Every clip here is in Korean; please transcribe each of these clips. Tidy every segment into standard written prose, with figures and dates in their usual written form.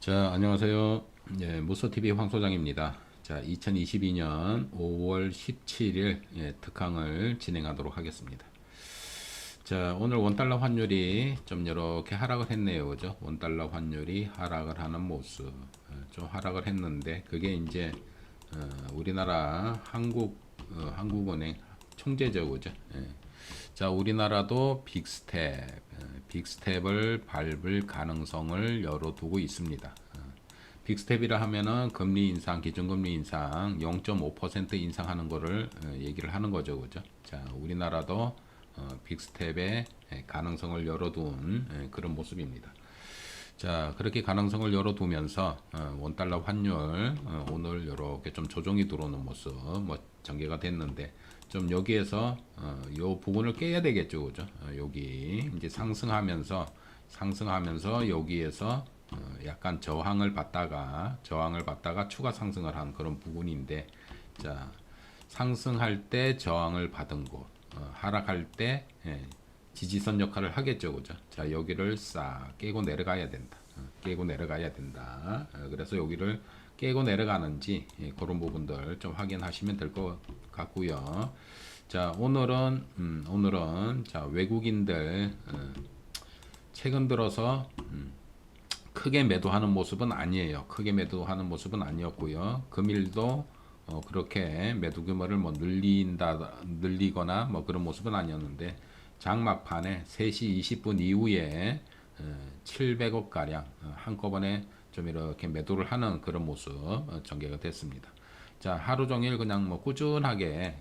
자, 안녕하세요. 예, 무소TV 황 소장입니다. 자, 2022년 5월 17일 특강을 진행하도록 하겠습니다. 자, 오늘 원달러 환율이 좀 이렇게 하락을 했네요. 그죠? 원달러 환율이 하락을 하는 모습. 좀 하락을 했는데, 그게 이제, 우리나라 한국은행 총재죠. 그죠? 예. 자, 우리나라도 빅스텝을 밟을 가능성을 열어두고 있습니다. 빅스텝이라 하면은 금리 인상, 기준금리 인상 0.5% 인상하는 거를 얘기를 하는 거죠. 그죠? 자, 우리나라도 빅스텝의 가능성을 열어둔 그런 모습입니다. 자, 그렇게 가능성을 열어두면서 원달러 환율 오늘 이렇게 좀 조정이 들어오는 모습 뭐 전개가 됐는데 좀 여기에서 요 부분을 깨야 되겠죠, 그죠? 여기 이제 상승하면서 여기에서 약간 저항을 받다가 추가 상승을 한 그런 부분인데, 자, 상승할 때 저항을 받은 곳, 하락할 때 지지선 역할을 하겠죠, 그죠? 자, 여기를 싹 깨고 내려가야 된다. 깨고 내려가야 된다. 그래서 여기를 깨고 내려가는지 그런 부분들 좀 확인하시면 될 것 같고요. 자, 오늘은 자, 외국인들 최근 들어서 크게 매도하는 모습은 아니에요. 크게 매도하는 모습은 아니었고요. 금일도 그렇게 매도 규모를 뭐 늘리거나 뭐 그런 모습은 아니었는데, 장막판에 3시 20분 이후에 700억 가량 한꺼번에 좀 이렇게 매도를 하는 그런 모습 전개가 됐습니다. 자, 하루 종일 그냥 뭐 꾸준하게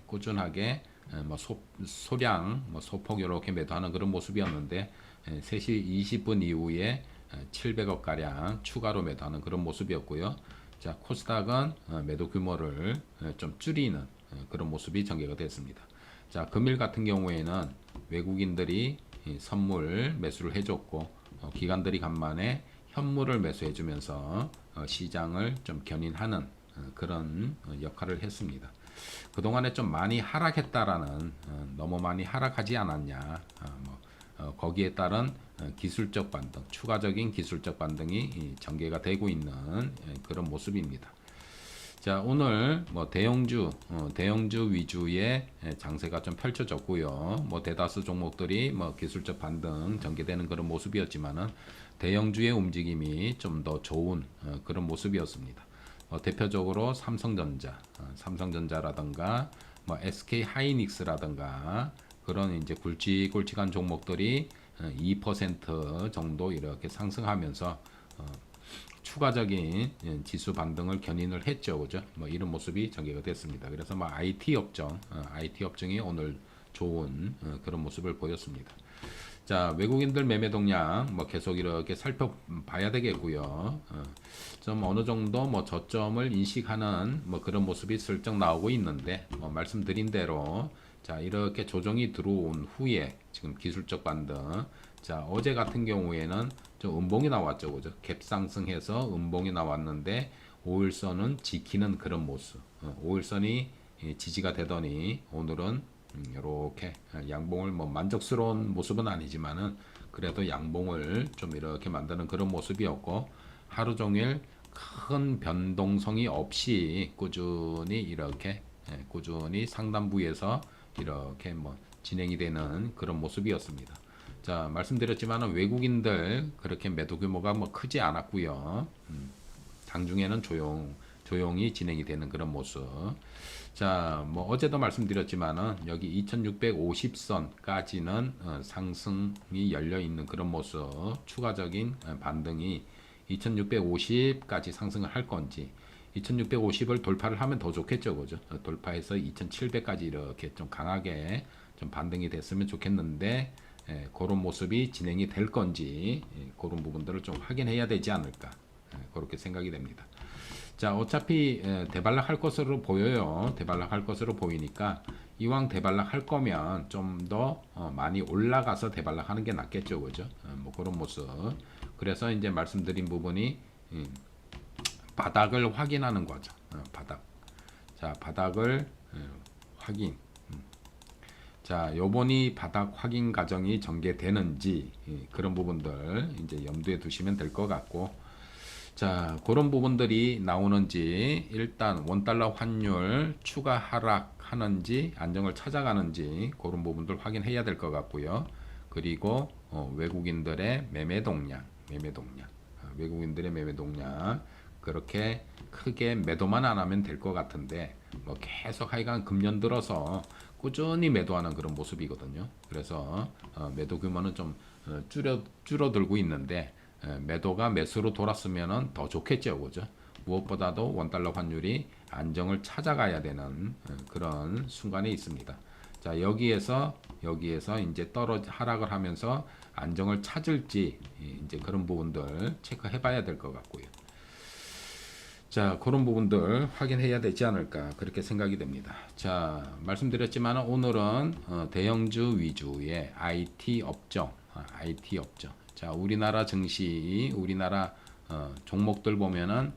뭐 소량 뭐 소폭 이렇게 매도하는 그런 모습이었는데, 3시 20분 이후에 700억 가량 추가로 매도하는 그런 모습이었고요. 자, 코스닥은 매도 규모를 좀 줄이는 그런 모습이 전개가 됐습니다. 자, 금일 같은 경우에는 외국인들이 선물 매수를 해줬고, 기관들이 간만에 현물을 매수해주면서 시장을 좀 견인하는 그런 역할을 했습니다. 그동안에 좀 많이 하락했다라는, 너무 많이 하락하지 않았냐, 거기에 따른 기술적 반등, 추가적인 기술적 반등이 전개가 되고 있는 그런 모습입니다. 자, 오늘 뭐 대형주 위주의 장세가 좀 펼쳐졌고요. 뭐 대다수 종목들이 뭐 기술적 반등 전개되는 그런 모습이었지만은 대형주의 움직임이 좀 더 좋은 그런 모습이었습니다. 대표적으로 삼성전자라든가 뭐 SK 하이닉스라든가 그런 이제 굵직굵직한 종목들이 2% 정도 이렇게 상승하면서 추가적인 지수 반등을 견인을 했죠, 그죠? 뭐 이런 모습이 전개가 됐습니다. 그래서 뭐 IT 업종이 오늘 좋은 그런 모습을 보였습니다. 자, 외국인들 매매 동향 뭐 계속 이렇게 살펴봐야 되겠고요. 좀 어느 정도 뭐 저점을 인식하는 뭐 그런 모습이 슬쩍 나오고 있는데, 말씀드린 대로 자, 이렇게 조정이 들어온 후에 지금 기술적 반등. 자, 어제 같은 경우에는 좀 음봉이 나왔죠, 그죠? 갭 상승해서 음봉이 나왔는데 5일선은 지키는 그런 모습. 5일선이 지지가 되더니 오늘은 이렇게 양봉을 뭐 만족스러운 모습은 아니지만은 그래도 양봉을 좀 이렇게 만드는 그런 모습이었고, 하루 종일 큰 변동성이 없이 꾸준히 상단부에서 이렇게 뭐 진행이 되는 그런 모습이었습니다. 자, 말씀드렸지만 외국인들 그렇게 매도 규모가 뭐 크지 않았고요. 장중에는 조용히 진행이 되는 그런 모습. 자, 뭐 어제도 말씀드렸지만은 여기 2650선까지는 상승이 열려 있는 그런 모습, 추가적인 반등이 2650까지 상승을 할 건지, 2650을 돌파를 하면 더 좋겠죠, 그죠? 돌파해서 2700까지 이렇게 좀 강하게 좀 반등이 됐으면 좋겠는데, 그런 모습이 진행이 될 건지 그런 부분들을 좀 확인해야 되지 않을까, 그렇게 생각이 됩니다. 자, 어차피 대반락 할 것으로 보여요. 대반락 할 것으로 보이니까 이왕 대반락 할 거면 좀 더 많이 올라가서 대반락 하는 게 낫겠죠, 그죠? 뭐 그런 모습. 그래서 이제 말씀드린 부분이 바닥을 확인하는 거죠. 바닥. 자, 바닥을 확인. 자, 요번이 바닥 확인 과정이 전개되는지 그런 부분들 이제 염두에 두시면 될 것 같고, 자, 그런 부분들이 나오는지 일단 원달러 환율 추가 하락하는지 안정을 찾아가는지 그런 부분들 확인해야 될 것 같고요. 그리고 외국인들의 매매 동향, 외국인들의 매매 동향 그렇게 크게 매도만 안 하면 될 것 같은데 뭐 계속 하여간 금년 들어서 꾸준히 매도하는 그런 모습이거든요. 그래서 매도 규모는 좀 줄어들고 있는데 매도가 매수로 돌았으면 더 좋겠죠, 그죠? 무엇보다도 원달러 환율이 안정을 찾아가야 되는 그런 순간에 있습니다. 자, 여기에서 이제 하락을 하면서 안정을 찾을지 이제 그런 부분들 체크해 봐야 될 것 같고요. 자, 그런 부분들 확인해야 되지 않을까 그렇게 생각이 됩니다. 자, 말씀드렸지만 오늘은 대형주 위주의 IT 업종, 자, 우리나라 증시, 우리나라 종목들 보면은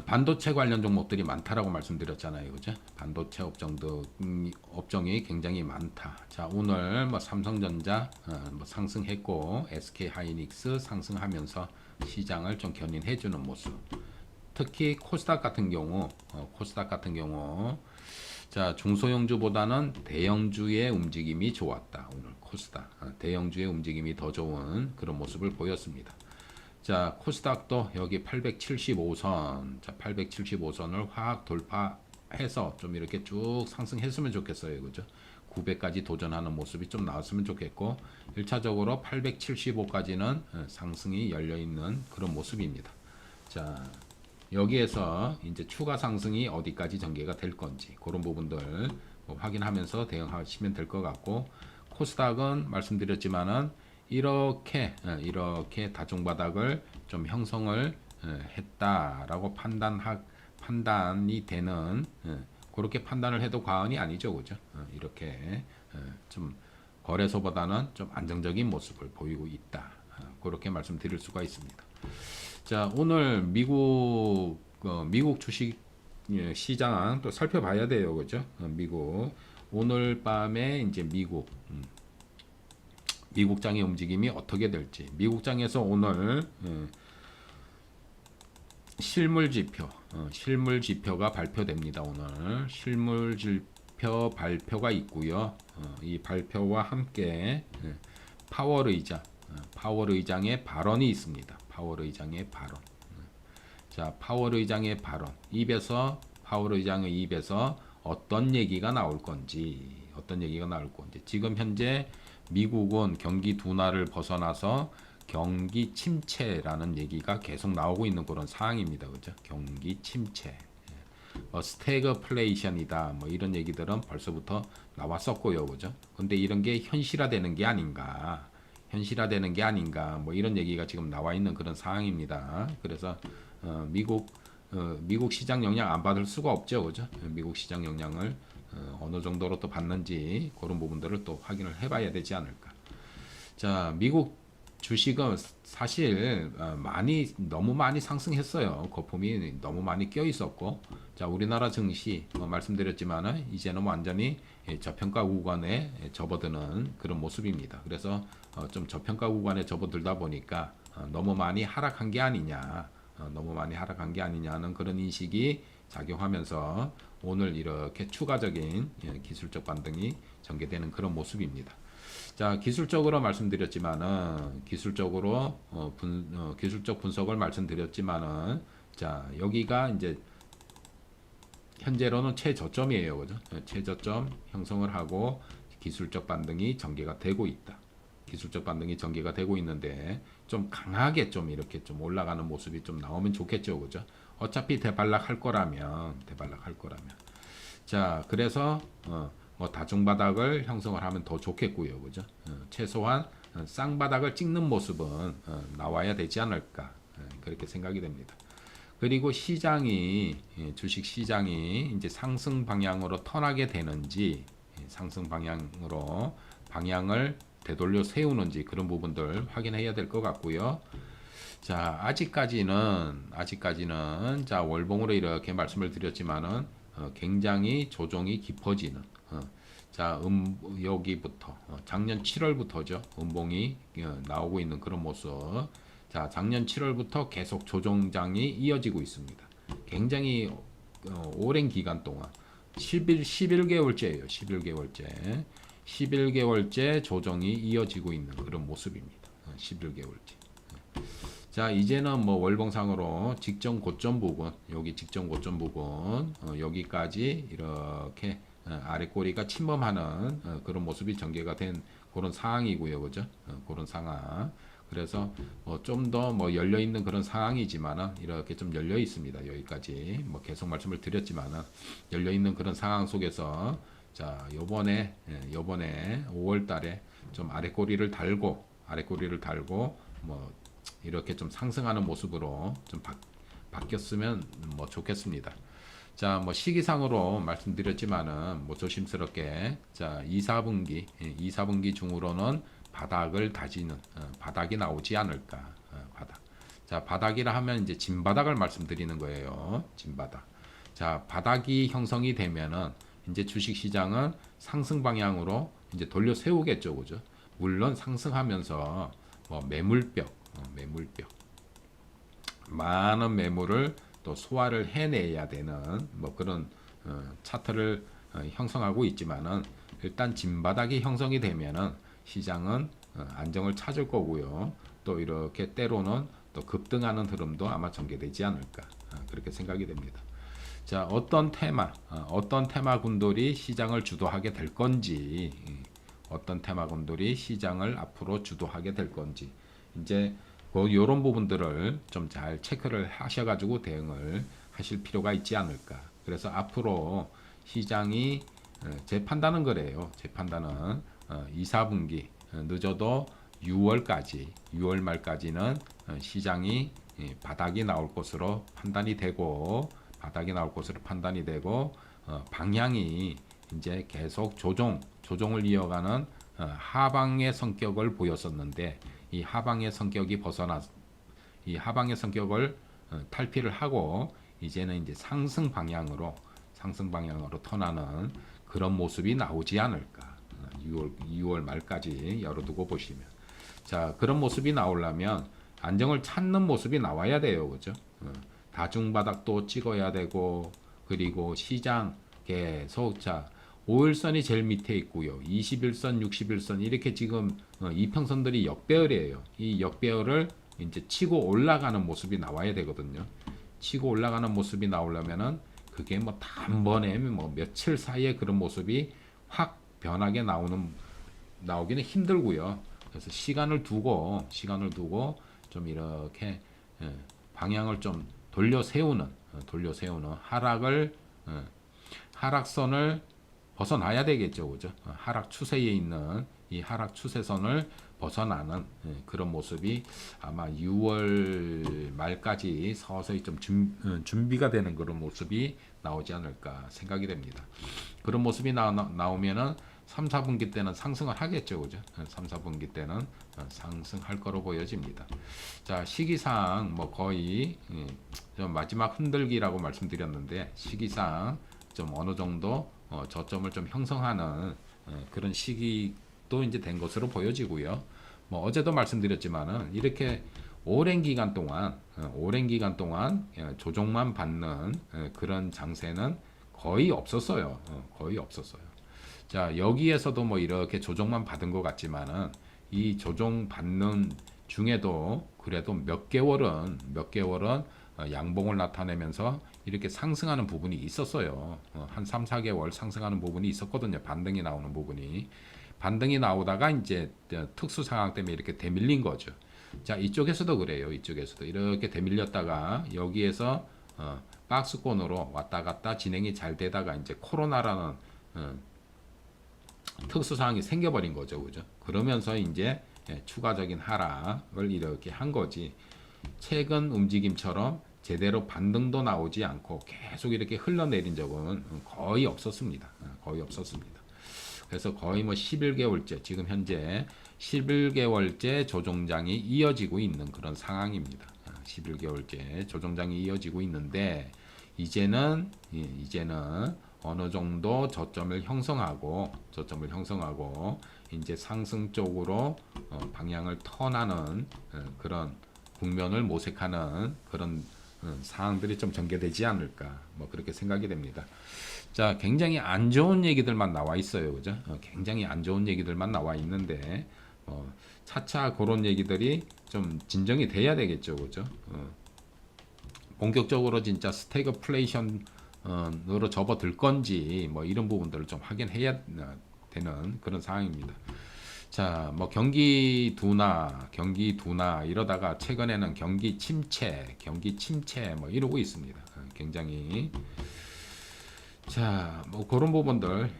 반도체 관련 종목들이 많다라고 말씀드렸잖아요, 그죠? 반도체 업종이 굉장히 많다. 자, 오늘 뭐 삼성전자 뭐 상승했고 SK 하이닉스 상승하면서 시장을 좀 견인해주는 모습. 특히 코스닥 같은 경우, 자, 중소형주보다는 대형주의 움직임이 좋았다. 오늘 코스닥 대형주의 움직임이 더 좋은 그런 모습을 보였습니다. 자, 코스닥도 여기 875선, 자, 875선을 확 돌파해서 좀 이렇게 쭉 상승했으면 좋겠어요, 그죠? 900까지 도전하는 모습이 좀 나왔으면 좋겠고, 1차적으로 875까지는 상승이 열려 있는 그런 모습입니다. 자, 여기에서 이제 추가 상승이 어디까지 전개가 될 건지 그런 부분들 뭐 확인하면서 대응하시면 될 것 같고, 코스닥은 말씀드렸지만은 이렇게 다중바닥을 좀 형성을 했다라고 판단이 되는 그렇게 판단을 해도 과언이 아니죠, 그죠? 이렇게 좀 거래소보다는 좀 안정적인 모습을 보이고 있다. 그렇게 말씀드릴 수가 있습니다. 자, 오늘 미국 주식 시장 또 살펴봐야 돼요, 그죠? 미국 오늘 밤에 이제 미국장의 움직임이 어떻게 될지. 미국장에서 오늘 실물 지표가 발표됩니다. 오늘 실물 지표 발표가 있고요. 이 발표와 함께 파월 의장의 발언이 있습니다. 파월 의장의 발언. 자, 파월 의장의 발언. 파월 의장의 입에서 어떤 얘기가 나올 건지. 지금 현재 미국은 경기 둔화를 벗어나서 경기 침체라는 얘기가 계속 나오고 있는 그런 상황입니다. 그죠? 경기 침체. 스태그플레이션이다. 뭐 이런 얘기들은 벌써부터 나왔었고요. 그죠? 근데 이런 게 현실화되는 게 아닌가. 뭐 이런 얘기가 지금 나와 있는 그런 상황입니다. 그래서 미국 시장 영향 안 받을 수가 없죠. 그죠? 미국 시장 영향을 어느 정도로 또 받는지 그런 부분들을 또 확인을 해봐야 되지 않을까. 자, 미국 주식은 사실 너무 많이 상승했어요. 거품이 너무 많이 껴 있었고, 자, 우리나라 증시 말씀드렸지만은 이제는 완전히 저평가 구간에 접어드는 그런 모습입니다. 그래서 좀 저평가 구간에 접어들다 보니까 너무 많이 하락한 게 아니냐는 그런 인식이 작용하면서 오늘 이렇게 추가적인 기술적 반등이 전개되는 그런 모습입니다. 자, 기술적으로 말씀드렸지만은 기술적 분석을 말씀드렸지만은 자, 여기가 이제 현재로는 최저점이에요, 그죠? 최저점 형성을 하고 기술적 반등이 전개가 되고 있다. 있는데 좀 강하게 좀 이렇게 좀 올라가는 모습이 좀 나오면 좋겠죠, 그죠? 어차피 대발락할 거라면. 자, 그래서 뭐 다중바닥을 형성을 하면 더 좋겠고요, 그죠? 최소한 쌍바닥을 찍는 모습은 나와야 되지 않을까 그렇게 생각이 됩니다. 그리고 주식 시장이 이제 상승 방향으로 턴하게 되는지, 방향을 되돌려 세우는지 그런 부분들 확인해야 될 것 같고요. 자, 아직까지는 자, 월봉으로 이렇게 말씀을 드렸지만은 굉장히 조정이 깊어지는 자, 여기부터 작년 7월부터죠. 음봉이 나오고 있는 그런 모습. 자, 작년 7월부터 계속 조정장이 이어지고 있습니다. 굉장히 오랜 기간 동안 11개월째예요. 11개월째. 11개월째 조정이 이어지고 있는 그런 모습입니다. 11개월째. 자, 이제는 뭐 월봉상으로 직전 고점 부분, 여기 직전 고점 부분, 여기까지 이렇게 아래 꼬리가 침범하는 그런 모습이 전개가 된 그런 상황이고요, 그죠? 그런 상황. 그래서 좀 더 뭐 열려 있는 그런 상황이지만은 이렇게 좀 열려 있습니다. 여기까지 뭐 계속 말씀을 드렸지만은 열려 있는 그런 상황 속에서 자, 요번에 5월 달에 좀 아래 꼬리를 달고 뭐 이렇게 좀 상승하는 모습으로 좀 바뀌었으면 뭐 좋겠습니다. 자, 뭐 시기상으로 말씀드렸지만은 뭐 조심스럽게 자, 2, 4분기 중으로는 바닥을 다지는 바닥이 나오지 않을까. 바닥. 자, 바닥이라 하면 이제 진바닥을 말씀드리는 거예요. 진바닥. 자, 바닥이 형성이 되면은 이제 주식 시장은 상승 방향으로 이제 돌려 세우겠죠. 그죠? 물론 상승하면서 뭐 매물벽 많은 매물을 또 소화를 해내야 되는 뭐 그런 차트를 형성하고 있지만은 일단 진바닥이 형성이 되면은 시장은 안정을 찾을 거고요. 또 이렇게 때로는 또 급등하는 흐름도 아마 전개되지 않을까 그렇게 생각이 됩니다. 자, 어떤 테마군들이 시장을 주도하게 될 건지, 어떤 테마군들이 시장을 앞으로 주도하게 될 건지, 이제 이런 부분들을 좀 잘 체크를 하셔가지고 대응을 하실 필요가 있지 않을까. 그래서 앞으로 시장이 제 판단은 그래요. 제 판단은 2, 4분기 늦어도 6월 말까지는 시장이 바닥이 나올 것으로 판단이 되고 방향이 이제 계속 조정을 이어가는 하방의 성격을 보였었는데 이 하방의 성격을 탈피를 하고 이제는 이제 상승 방향으로 턴하는 그런 모습이 나오지 않을까. 6월 말까지 열어두고 보시면. 자, 그런 모습이 나오려면 안정을 찾는 모습이 나와야 돼요. 그죠? 다중바닥도 찍어야 되고, 그리고 시장 계속, 자, 5일선이 제일 밑에 있고요. 21선, 61선, 이렇게 지금 이평선들이 역배열이에요. 이 역배열을 이제 치고 올라가는 모습이 나와야 되거든요. 치고 올라가는 모습이 나오려면은 그게 뭐 단번에 뭐 며칠 사이에 그런 모습이 확 변하게 나오기는 힘들고요. 그래서 시간을 두고 좀 이렇게 방향을 좀 돌려 세우는 하락선을 벗어나야 되겠죠, 그죠? 하락 추세에 있는 이 하락 추세선을 벗어나는 그런 모습이 아마 6월 말까지 서서히 좀 준비가 되는 그런 모습이 나오지 않을까 생각이 됩니다. 그런 모습이 나오면은 3, 4분기 때는 상승을 하겠죠, 그죠? 3, 4분기 때는 상승할 거로 보여집니다. 자, 시기상 뭐 거의 좀 마지막 흔들기라고 말씀드렸는데 시기상 좀 어느 정도 저점을 좀 형성하는 그런 시기도 이제 된 것으로 보여지고요. 뭐 어제도 말씀드렸지만은 이렇게 오랜 기간 동안 조정만 받는 그런 장세는 거의 없었어요. 거의 없었어요. 자, 여기에서도 뭐 이렇게 조정만 받은 것 같지만은 이 조정 받는 중에도 그래도 몇 개월은 양봉을 나타내면서 이렇게 상승하는 부분이 있었어요. 한 3, 4개월 상승하는 부분이 있었거든요. 반등이 나오는 부분이. 반등이 나오다가 이제 특수 상황 때문에 이렇게 대밀린 거죠. 자, 이쪽에서도 그래요. 이쪽에서도 이렇게 대밀렸다가 여기에서 박스권으로 왔다 갔다 진행이 잘 되다가 이제 코로나라는 특수 상황이 생겨버린 거죠. 그죠? 그러면서 이제 추가적인 하락을 이렇게 한 거지. 최근 움직임처럼 제대로 반등도 나오지 않고 계속 이렇게 흘러내린 적은 거의 없었습니다. 거의 없었습니다. 그래서 거의 뭐 11개월째, 지금 현재 11개월째 조정장이 이어지고 있는 그런 상황입니다. 11개월째 조정장이 이어지고 있는데 이제는 어느 정도 저점을 형성하고 이제 상승 쪽으로 방향을 턴하는 그런 국면을 모색하는 그런 사항들이 좀 전개되지 않을까 뭐 그렇게 생각이 됩니다. 자, 굉장히 안 좋은 얘기들만 나와 있어요, 그죠? 굉장히 안 좋은 얘기들만 나와 있는데 차차 그런 얘기들이 좀 진정이 돼야 되겠죠, 그죠? 본격적으로 진짜 스태그플레이션으로 접어들 건지 뭐 이런 부분들을 좀 확인해야 되는 그런 상황입니다. 자, 뭐 경기 둔화 이러다가 최근에는 경기 침체 뭐 이러고 있습니다. 굉장히 자, 뭐 그런 부분들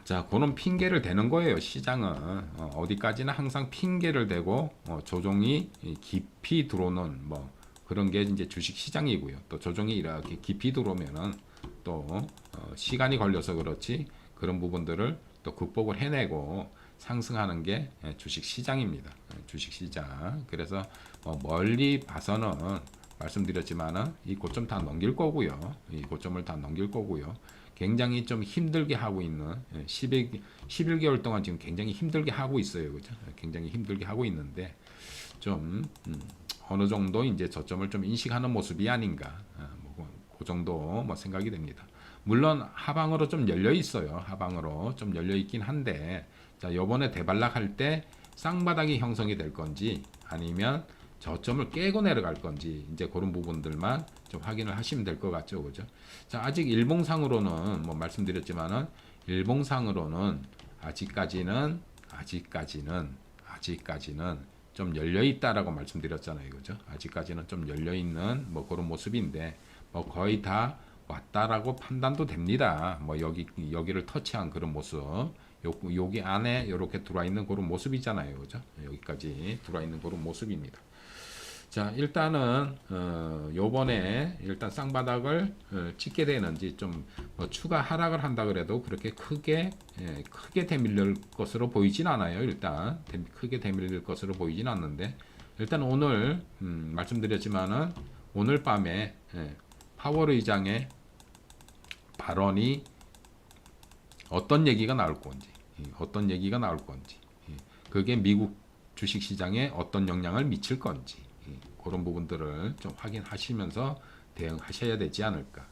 자, 그런 핑계를 대는 거예요. 시장은 어디까지나 항상 핑계를 대고 조정이 깊이 들어오는 뭐 그런 게 이제 주식 시장이고요. 또 조정이 이렇게 깊이 들어오면은 또 시간이 걸려서 그렇지 그런 부분들을 또 극복을 해내고 상승하는 게 주식 시장입니다. 주식 시장. 그래서 멀리 봐서는 말씀드렸지만은 이 고점 다 넘길 거고요. 이 고점을 다 넘길 거고요. 굉장히 좀 힘들게 하고 있는 11개월 동안 지금 굉장히 힘들게 하고 있어요. 그죠? 굉장히 힘들게 하고 있는데 좀 어느 정도 이제 저점을 좀 인식하는 모습이 아닌가. 그 정도 뭐 생각이 됩니다. 물론 하방으로 좀 열려 있어요. 하방으로 좀 열려 있긴 한데 자, 요번에 대반락할 때 쌍바닥이 형성이 될 건지 아니면 저점을 깨고 내려갈 건지 이제 그런 부분들만 좀 확인을 하시면 될 것 같죠, 그죠? 자, 아직 일봉상으로는 뭐 말씀드렸지만은 일봉상으로는 아직까지는 좀 열려 있다라고 말씀드렸잖아요, 그죠? 아직까지는 좀 열려 있는 뭐 그런 모습인데 뭐 거의 다 왔다라고 판단도 됩니다. 뭐 여기를 터치한 그런 모습. 여기 안에 이렇게 들어와 있는 그런 모습이잖아요, 그죠? 여기까지 들어와 있는 그런 모습입니다. 자, 일단은 요번에 일단 쌍바닥을 찍게 되는지 좀뭐 추가 하락을 한다 그래도 그렇게 크게 대밀릴 것으로 보이진 않아요. 일단 크게 대밀릴 것으로 보이진 않는데 일단 오늘 말씀드렸지만은 오늘 밤에 파월 의장의 발언이 어떤 얘기가 나올 건지 그게 미국 주식시장에 어떤 영향을 미칠 건지 그런 부분들을 좀 확인하시면서 대응하셔야 되지 않을까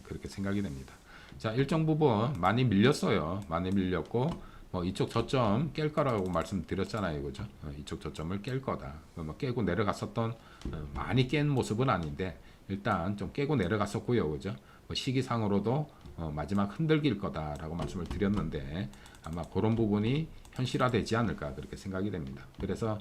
그렇게 생각이 됩니다. 자, 일정 부분 많이 밀렸어요. 많이 밀렸고 뭐 이쪽 저점 깰 거라고 말씀드렸잖아요, 그죠? 이쪽 저점을 깰 거다. 뭐 깨고 내려갔었던 많이 깬 모습은 아닌데 일단 좀 깨고 내려갔었고요, 그죠? 뭐 시기상으로도 마지막 흔들길 거다라고 말씀을 드렸는데 아마 그런 부분이 현실화되지 않을까 그렇게 생각이 됩니다. 그래서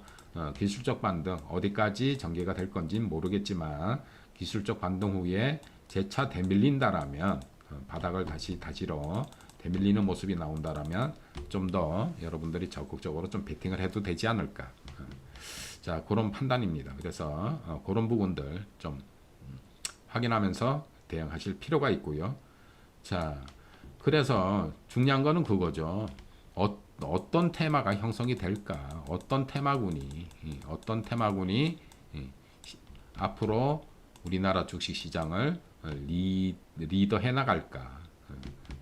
기술적 반등 어디까지 전개가 될 건지는 모르겠지만 기술적 반등 후에 재차 대밀린다라면 바닥을 다시러 대밀리는 모습이 나온다라면 좀 더 여러분들이 적극적으로 좀 베팅을 해도 되지 않을까. 자, 그런 판단입니다. 그래서 그런 부분들 좀 확인하면서 대응하실 필요가 있고요. 자, 그래서 중요한 거는 그거죠. 어떤 테마가 형성이 될까? 어떤 테마군이 앞으로 우리나라 주식 시장을 리더해 나갈까?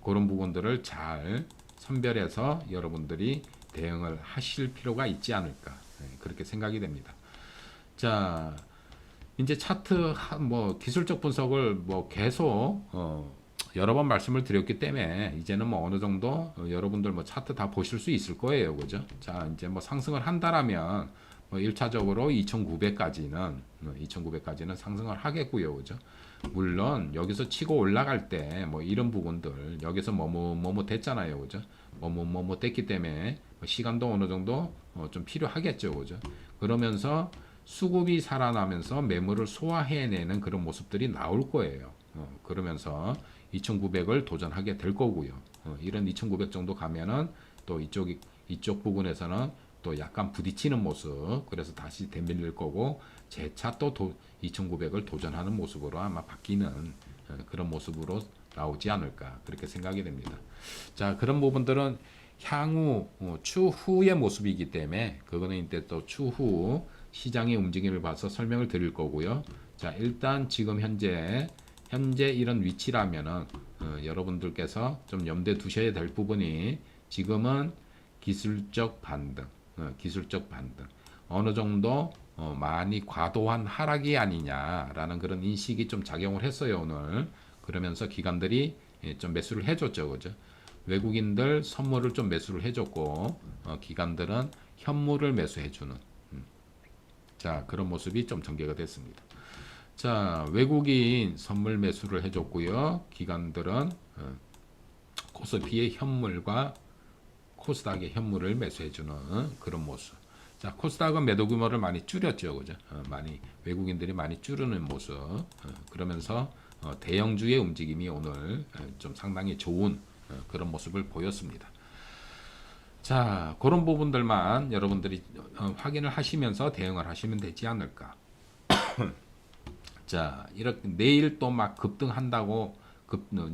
그런 부분들을 잘 선별해서 여러분들이 대응을 하실 필요가 있지 않을까? 그렇게 생각이 됩니다. 자, 이제 차트 뭐 기술적 분석을 뭐 계속 여러 번 말씀을 드렸기 때문에 이제는 뭐 어느 정도 여러분들 뭐 차트 다 보실 수 있을 거예요, 그죠? 자, 이제 뭐 상승을 한다라면 뭐 1차적으로 2,900까지는 상승을 하겠고요, 그죠? 물론 여기서 치고 올라갈 때 뭐 이런 부분들 여기서 뭐뭐 됐잖아요, 그죠? 뭐뭐 됐기 때문에 시간도 어느 정도 좀 필요하겠죠, 그죠? 그러면서 수급이 살아나면서 매물을 소화해내는 그런 모습들이 나올 거예요. 그러면서 2,900을 도전하게 될 거고요. 이런 2,900 정도 가면은 또 이쪽 부분에서는 또 약간 부딪히는 모습, 그래서 다시 대밀릴 거고 재차 또 2,900을 도전하는 모습으로 아마 바뀌는 그런 모습으로 나오지 않을까 그렇게 생각이 됩니다. 자, 그런 부분들은 향후 추후의 모습이기 때문에 그거는 이때 또 추후 시장의 움직임을 봐서 설명을 드릴 거고요. 자, 일단 지금 현재 이런 위치라면은 여러분들께서 좀 염두에 두셔야 될 부분이 지금은 기술적 반등 어느 정도 많이 과도한 하락이 아니냐라는 그런 인식이 좀 작용을 했어요 오늘. 그러면서 기관들이 좀 매수를 해줬죠, 그죠? 외국인들 선물을 좀 매수를 해줬고 기관들은 현물을 매수해주는 자 그런 모습이 좀 전개가 됐습니다. 자 외국인 선물 매수를 해줬고요. 기관들은 코스피의 현물과 코스닥의 현물을 매수해주는 그런 모습. 자, 코스닥은 매도 규모를 많이 줄였죠, 그죠? 많이 외국인들이 많이 줄이는 모습. 그러면서 대형주의 움직임이 오늘 좀 상당히 좋은 그런 모습을 보였습니다. 자, 그런 부분들만 여러분들이 확인을 하시면서 대응을 하시면 되지 않을까. 자, 이렇게 내일 또 막 급등한다고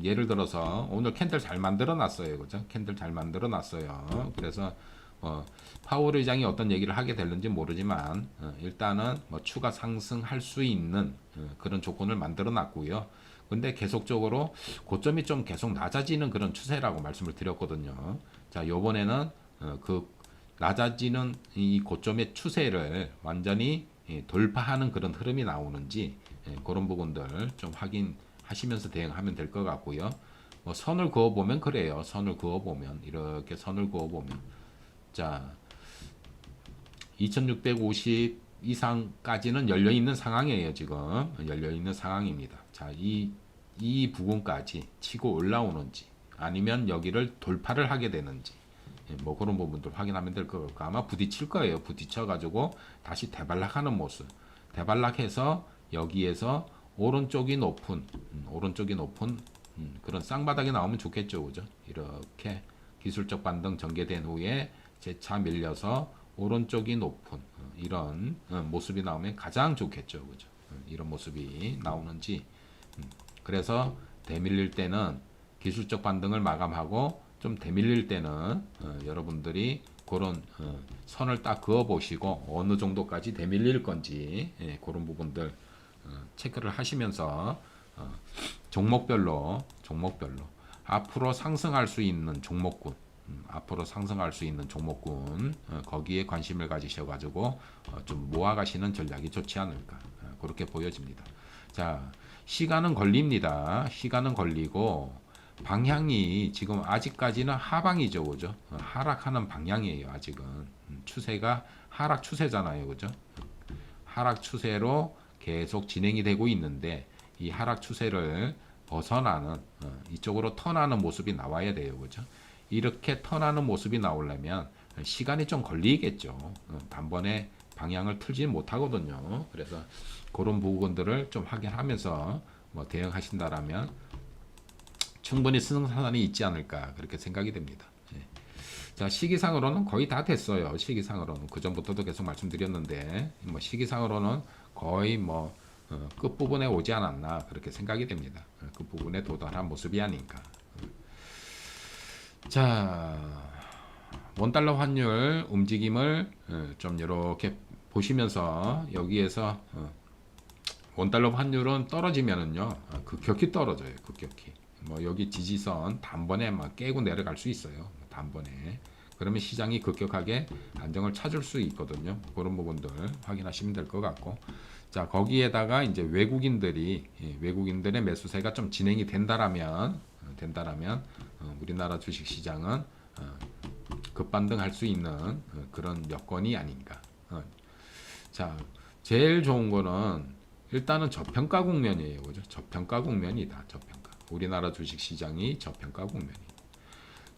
예를 들어서 오늘 캔들 잘 만들어 놨어요. 그죠? 캔들 잘 만들어 놨어요. 그래서 파월 의장이 어떤 얘기를 하게 될는지 모르지만 일단은 뭐 추가 상승할 수 있는 그런 조건을 만들어 놨고요. 근데 계속적으로 고점이 좀 계속 낮아지는 그런 추세라고 말씀을 드렸거든요. 자, 요번에는 그 낮아지는 이 고점의 추세를 완전히 돌파하는 그런 흐름이 나오는지 그런 부분들 좀 확인하시면서 대응하면 될 것 같고요. 뭐 선을 그어 보면 그래요. 선을 그어 보면 이렇게 선을 그어 보면 자 2650 이상까지는 열려 있는 상황이에요. 지금 열려 있는 상황입니다. 자, 이 부분까지 치고 올라오는지 아니면 여기를 돌파를 하게 되는지 뭐 그런 부분들 확인하면 될 것 같고 아마 부딪힐 거예요. 부딪혀 가지고 다시 대발락하는 모습. 대발락해서 여기에서 오른쪽이 높은 그런 쌍바닥이 나오면 좋겠죠. 그죠? 이렇게 기술적 반등 전개된 후에 재차 밀려서 오른쪽이 높은 이런 모습이 나오면 가장 좋겠죠. 그죠? 이런 모습이 나오는지 그래서 대밀릴 때는 기술적 반등을 마감하고 좀 대밀릴 때는 여러분들이 그런 선을 딱 그어 보시고 어느 정도까지 대밀릴 건지 그런 부분들 체크를 하시면서 종목별로 앞으로 상승할 수 있는 종목군 앞으로 상승할 수 있는 종목군 거기에 관심을 가지셔 가지고 좀 모아 가시는 전략이 좋지 않을까 그렇게 보여집니다. 자, 시간은 걸립니다. 시간은 걸리고 방향이 지금 아직까지는 하방이죠, 그죠? 하락하는 방향이에요, 아직은. 추세가 하락 추세잖아요, 그죠? 하락 추세로 계속 진행이 되고 있는데 이 하락 추세를 벗어나는 이쪽으로 턴하는 모습이 나와야 돼요, 그죠? 이렇게 턴하는 모습이 나오려면 시간이 좀 걸리겠죠. 단번에 방향을 틀지 못하거든요. 그래서 그런 부분들을 좀 확인하면서 뭐 대응하신다라면 충분히 승산이 있지 않을까 그렇게 생각이 됩니다. 예. 자, 시기상으로는 거의 다 됐어요. 시기상으로는 그 전부터도 계속 말씀드렸는데 뭐 시기상으로는 거의 뭐 끝부분에 오지 않았나 그렇게 생각이 됩니다. 끝부분에 도달한 모습이 아닌가. 자, 원달러 환율 움직임을 좀 이렇게 보시면서 여기에서 원달러 환율은 떨어지면은요 급격히 떨어져요. 급격히 뭐 여기 지지선 단번에 막 깨고 내려갈 수 있어요. 단번에 그러면 시장이 급격하게 안정을 찾을 수 있거든요. 그런 부분들 확인하시면 될 것 같고 자 거기에다가 이제 외국인들의 매수세가 좀 진행이 된다라면 우리나라 주식 시장은 급반등할 수 있는 그런 여건이 아닌가. 자 제일 좋은 거는 일단은 저평가 국면이에요. 그죠? 저평가 국면이다. 저평가. 우리나라 주식 시장이 저평가 국면이.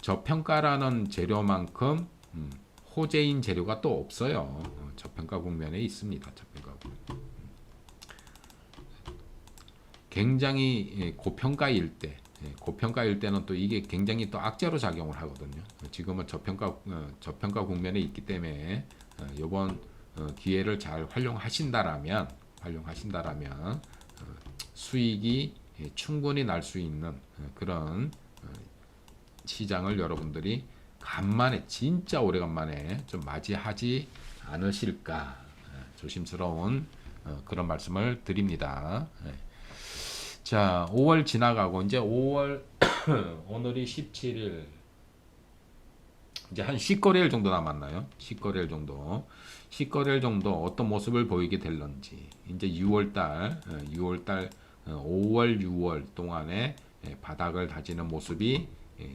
저평가라는 재료만큼 호재인 재료가 또 없어요. 저평가 국면에 있습니다. 저평가 국면. 굉장히 고평가일 때는 또 이게 굉장히 또 악재로 작용을 하거든요. 지금은 저평가 국면에 있기 때문에 이번 기회를 잘 활용하신다라면 수익이 충분히 날 수 있는 그런 시장을 여러분들이 간만에 진짜 오래간만에 좀 맞이하지 않으실까 조심스러운 그런 말씀을 드립니다. 자, 5월 지나가고 이제 5월 오늘이 17일 이제 한 10거래일 정도 남았나요? 10거래일 정도. 시거래일 정도 어떤 모습을 보이게 될런지 이제 6월 달 5월 6월 동안에 바닥을 다지는 모습이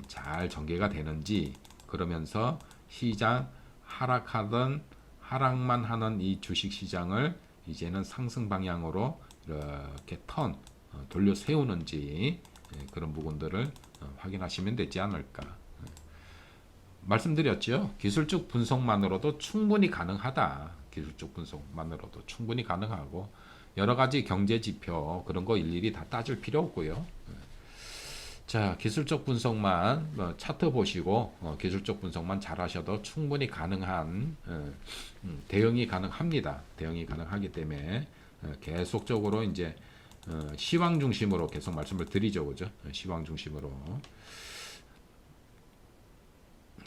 잘 전개가 되는지 그러면서 시장 하락만 하는 이 주식 시장을 이제는 상승 방향으로 이렇게 돌려 세우는지 그런 부분들을 확인하시면 되지 않을까. 말씀드렸죠. 기술적 분석만으로도 충분히 가능하다. 기술적 분석만으로도 충분히 가능하고 여러 가지 경제 지표 그런 거 일일이 다 따질 필요 없고요. 자, 기술적 분석만 차트 보시고 기술적 분석만 잘 하셔도 충분히 가능한 대응이 가능합니다. 대응이 가능하기 때문에 계속적으로 이제 시황 중심으로 계속 말씀을 드리죠. 그죠? 시황 중심으로.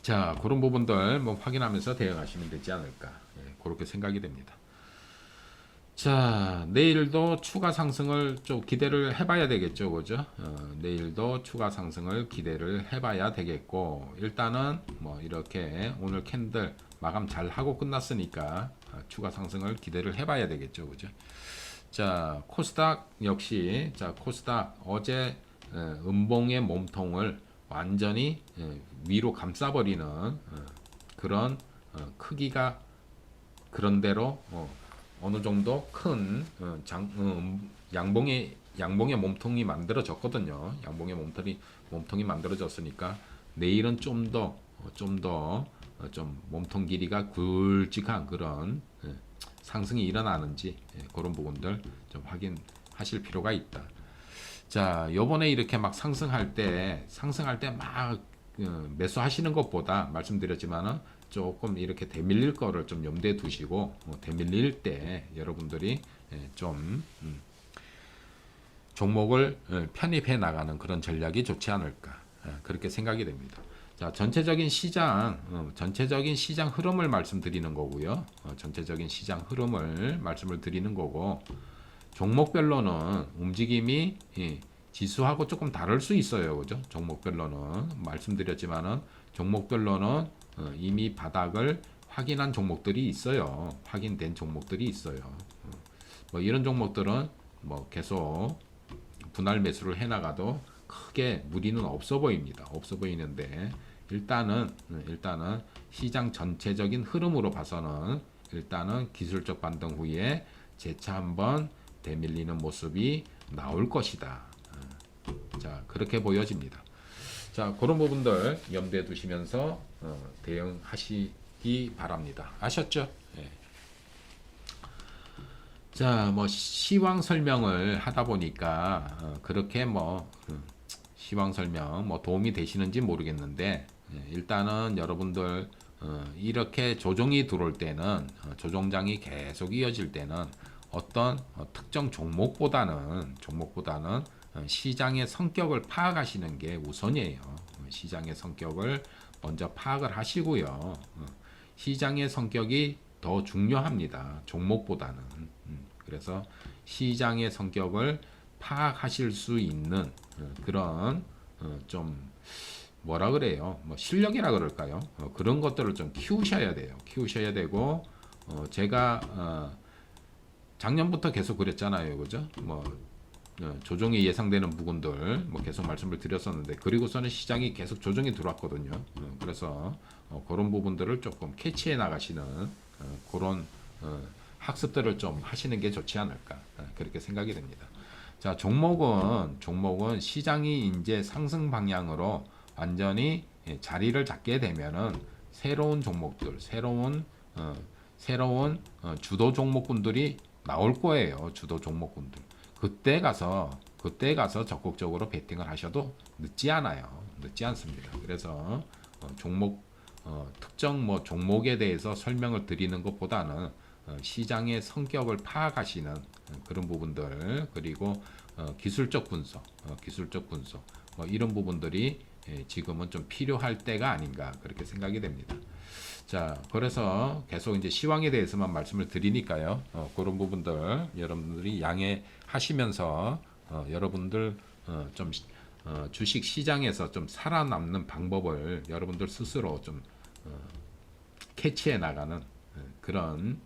자, 그런 부분들 확인하면서 대응하시면 되지 않을까. 그렇게 생각이 됩니다. 자, 내일도 추가 상승을 좀 기대를 해봐야 되겠죠, 그죠? 내일도 추가 상승을 기대를 해봐야 되겠고, 일단은 이렇게 오늘 캔들 마감 잘 하고 끝났으니까 추가 상승을 기대를 해봐야 되겠죠, 그죠? 자, 코스닥 역시, 자, 코스닥 어제 음봉의 몸통을 완전히 위로 감싸버리는 그런 크기가 그런대로 어느 정도 큰 양봉의 몸통이 만들어졌거든요. 양봉의 몸통이 만들어졌으니까 내일은 좀 더 몸통 길이가 굵직한 그런 상승이 일어나는지 그런 부분들 좀 확인하실 필요가 있다. 자, 요번에 이렇게 막 상승할 때 막 매수하시는 것보다 말씀드렸지만은 조금 이렇게 대밀릴 거를 좀 염두에 두시고 대밀릴 때 여러분들이 좀 종목을 편입해 나가는 그런 전략이 좋지 않을까 그렇게 생각이 됩니다. 자, 전체적인 시장 흐름을 말씀드리는 거고요. 전체적인 시장 흐름을 말씀을 드리는 거고 종목별로는 움직임이 지수하고 조금 다를 수 있어요. 그죠? 종목별로는 말씀드렸지만은 종목별로는 이미 바닥을 확인한 종목들이 있어요. 확인된 종목들이 있어요. 이런 종목들은 계속 분할 매수를 해나가도 크게 무리는 없어 보입니다. 없어 보이는데 일단은 시장 전체적인 흐름으로 봐서는 일단은 기술적 반등 후에 재차 한번 대밀리는 모습이 나올 것이다. 자, 그렇게 보여집니다. 자, 그런 부분들 염두에 두시면서 대응하시기 바랍니다. 아셨죠? 예. 자, 시황 설명을 하다 보니까 그렇게 시황 설명 도움이 되시는지 모르겠는데 일단은 여러분들 이렇게 조정이 들어올 때는 조정장이 계속 이어질 때는 어떤 특정 종목보다는 시장의 성격을 파악하시는 게 우선이에요. 시장의 성격을 먼저 파악을 하시고요. 시장의 성격이 더 중요합니다. 종목보다는. 그래서 시장의 성격을 파악하실 수 있는 그런 좀 뭐라 그래요? 실력이라 그럴까요? 그런 것들을 좀 키우셔야 돼요. 키우셔야 되고 제가 작년부터 계속 그랬잖아요. 그죠? 조정이 예상되는 부분들 계속 말씀을 드렸었는데 그리고서는 시장이 계속 조정이 들어왔거든요. 그래서 그런 부분들을 조금 캐치해 나가시는 그런 학습들을 좀 하시는 게 좋지 않을까 그렇게 생각이 됩니다. 자, 종목은 시장이 이제 상승 방향으로 완전히 자리를 잡게 되면은 새로운 종목들, 새로운 주도 종목군들이 나올 거예요. 주도 종목군들. 그때 가서 적극적으로 베팅을 하셔도 늦지 않아요. 늦지 않습니다. 그래서 특정 종목에 대해서 설명을 드리는 것보다는 시장의 성격을 파악하시는 그런 부분들 그리고 기술적 분석 이런 부분들이 지금은 좀 필요할 때가 아닌가 그렇게 생각이 됩니다. 자, 그래서 계속 이제 시황에 대해서만 말씀을 드리니까요. 그런 부분들 여러분들이 양해하시면서 여러분들 좀 주식 시장에서 좀 살아남는 방법을 여러분들 스스로 좀 캐치해 나가는 그런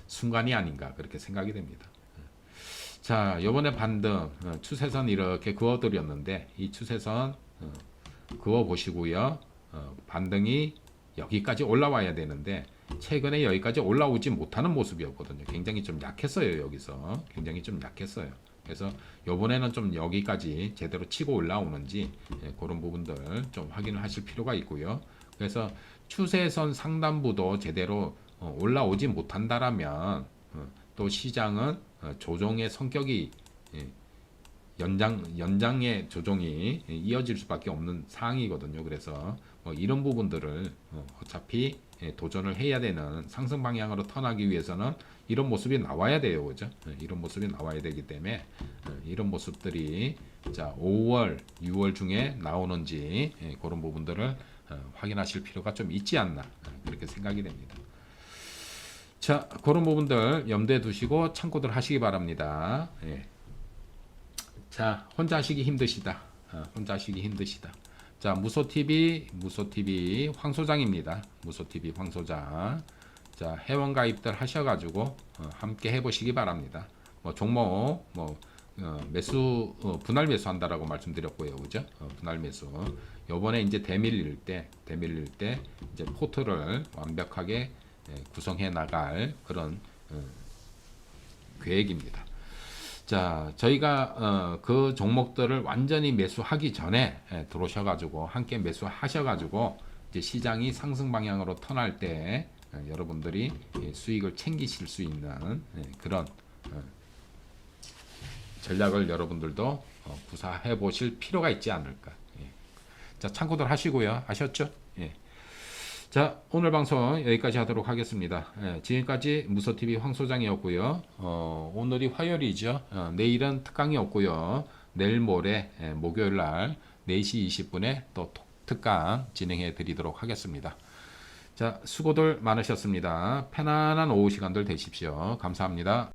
순간이 아닌가 그렇게 생각이 됩니다. 자, 요번에 반등 추세선 이렇게 그어드렸는데 이 추세선 그어 보시고요. 반등이 여기까지 올라와야 되는데 최근에 여기까지 올라오지 못하는 모습이었거든요. 굉장히 좀 약했어요. 여기서 굉장히 좀 약했어요. 그래서 요번에는 좀 여기까지 제대로 치고 올라오는지 그런 부분들 좀 확인을 하실 필요가 있고요. 그래서 추세선 상단부도 제대로 올라오지 못한다라면 또 시장은 조정의 성격이 연장의 조정이 이어질 수밖에 없는 상황이거든요. 그래서 이런 부분들을 어차피 도전을 해야 되는 상승 방향으로 턴하기 위해서는 이런 모습이 나와야 돼요. 그죠? 이런 모습이 나와야 되기 때문에 이런 모습들이 자 5월, 6월 중에 나오는지 그런 부분들을 확인하실 필요가 좀 있지 않나 그렇게 생각이 됩니다. 자, 그런 부분들 염두에 두시고 참고들 하시기 바랍니다. 예. 자, 혼자 하시기 힘드시다. 혼자 하시기 힘드시다. 자, 무소TV 황소장입니다. 무소TV 황소장. 자, 회원 가입들 하셔가지고 함께 해보시기 바랍니다. 뭐 종목 매수 분할 매수 한다라고 말씀드렸고요, 그죠? 분할 매수. 요번에 이제 대밀릴 때 이제 포트를 완벽하게 구성해 나갈 그런 계획입니다. 자, 저희가 그 종목들을 완전히 매수하기 전에 들어오셔가지고 함께 매수하셔가지고 이제 시장이 상승 방향으로 턴할 때 여러분들이 수익을 챙기실 수 있는 그런 전략을 여러분들도 구사해 보실 필요가 있지 않을까. 자, 참고들 하시고요. 아셨죠? 예. 자, 오늘 방송 여기까지 하도록 하겠습니다. 지금까지 무소TV 황소장이었고요. 오늘이 화요일이죠. 내일은 특강이 없고요. 내일 모레 목요일 날 4시 20분에 또 특강 진행해 드리도록 하겠습니다. 자, 수고들 많으셨습니다. 편안한 오후 시간들 되십시오. 감사합니다.